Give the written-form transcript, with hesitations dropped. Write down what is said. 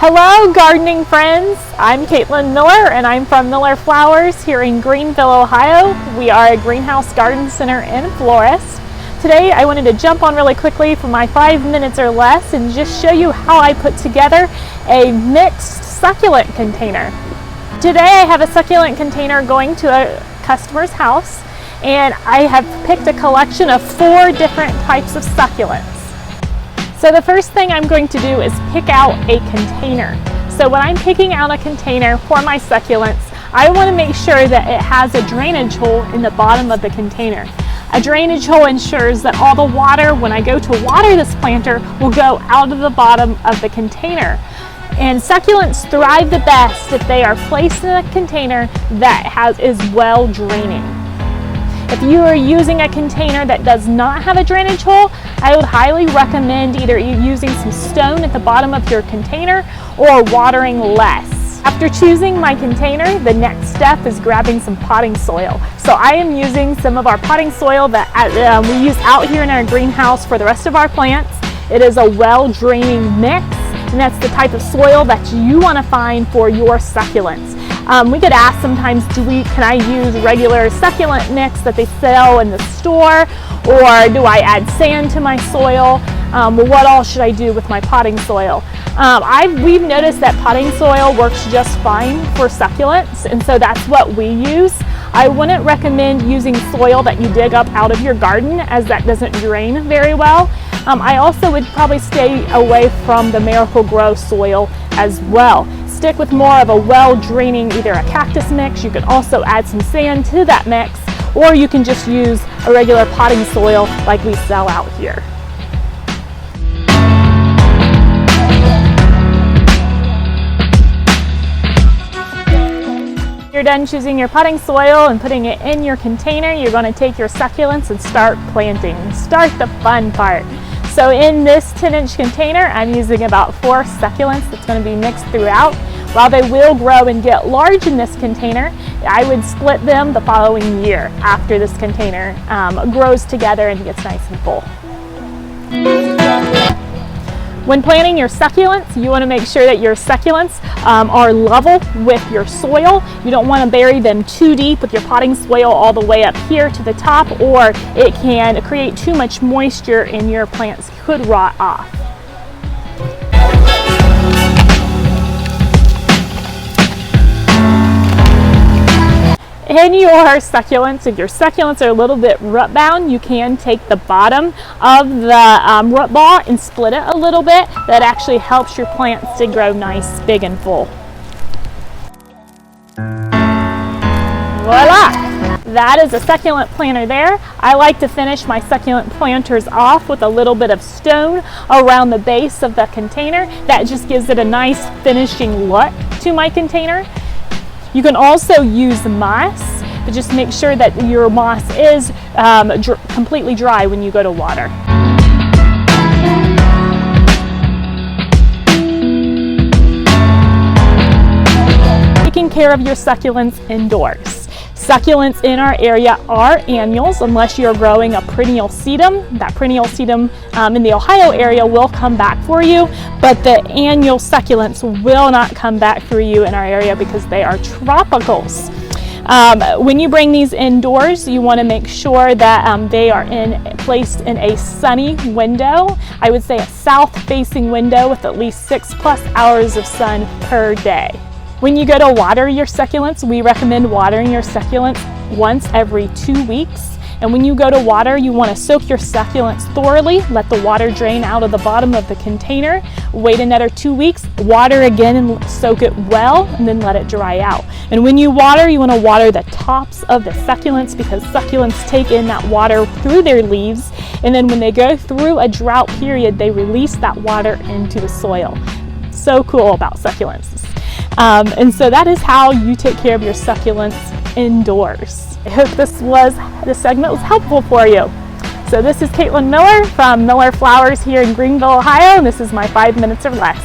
Hello gardening friends, I'm Caitlin Miller and I'm from Miller Flowers here in Greenville, Ohio. We are a greenhouse garden center in Florist. Today I wanted to jump on really quickly for my 5 minutes or less and just show you how I put together a mixed succulent container. Today I have a succulent container going to a customer's house and I have picked a collection of 4 different types of succulents. So the first thing I'm going to do is pick out a container. So when I'm picking out a container for my succulents, I want to make sure that it has a drainage hole in the bottom of the container. A drainage hole ensures that all the water, when I go to water this planter, will go out of the bottom of the container. And succulents thrive the best if they are placed in a container that is well draining. If you are using a container that does not have a drainage hole, I would highly recommend either using some stone at the bottom of your container or watering less. After choosing my container, the next step is grabbing some potting soil. So I am using some of our potting soil that we use out here in our greenhouse for the rest of our plants. It is a well-draining mix, and that's the type of soil that you want to find for your succulents. We get asked sometimes, can I use regular succulent mix that they sell in the store, or do I add sand to my soil? Well, what all should I do with my potting soil? We've noticed that potting soil works just fine for succulents, and so that's what we use. I wouldn't recommend using soil that you dig up out of your garden, as that doesn't drain very well. I also would probably stay away from the Miracle-Gro soil as well. Stick with more of a well-draining, either a cactus mix. You can also add some sand to that mix, or you can just use a regular potting soil like we sell out here. You're done choosing your potting soil and putting it in your container, you're going to take your succulents and start planting. Start the fun part. So in this 10-inch container, I'm using about 4 succulents that's going to be mixed throughout. While they will grow and get large in this container, I would split them the following year after this container grows together and gets nice and full. When planting your succulents, you want to make sure that your succulents are level with your soil. You don't want to bury them too deep with your potting soil all the way up here to the top, or it can create too much moisture and your plants could rot off. In your succulents, if your succulents are a little bit root bound, you can take the bottom of the root ball and split it a little bit. That actually helps your plants to grow nice, big and full. Voila! That is a succulent planter there. I like to finish my succulent planters off with a little bit of stone around the base of the container. That just gives it a nice finishing look to my container. You can also use moss, but just make sure that your moss is completely dry when you go to water. Taking care of your succulents indoors. Succulents in our area are annuals unless you're growing a perennial sedum. That perennial sedum in the Ohio area will come back for you, but the annual succulents will not come back for you in our area because they are tropicals. When you bring these indoors, you want to make sure that they are placed in a sunny window. I would say a south-facing window with at least 6+ hours of sun per day. When you go to water your succulents, we recommend watering your succulents once every 2 weeks. And when you go to water, you want to soak your succulents thoroughly, let the water drain out of the bottom of the container, wait another 2 weeks, water again and soak it well, and then let it dry out. And when you want to water the tops of the succulents, because succulents take in that water through their leaves, and then when they go through a drought period, they release that water into the soil. So cool about succulents. And so that is how you take care of your succulents indoors. I hope this segment was helpful for you. So this is Caitlin Miller from Miller Flowers here in Greenville, Ohio, and this is my 5 minutes or less.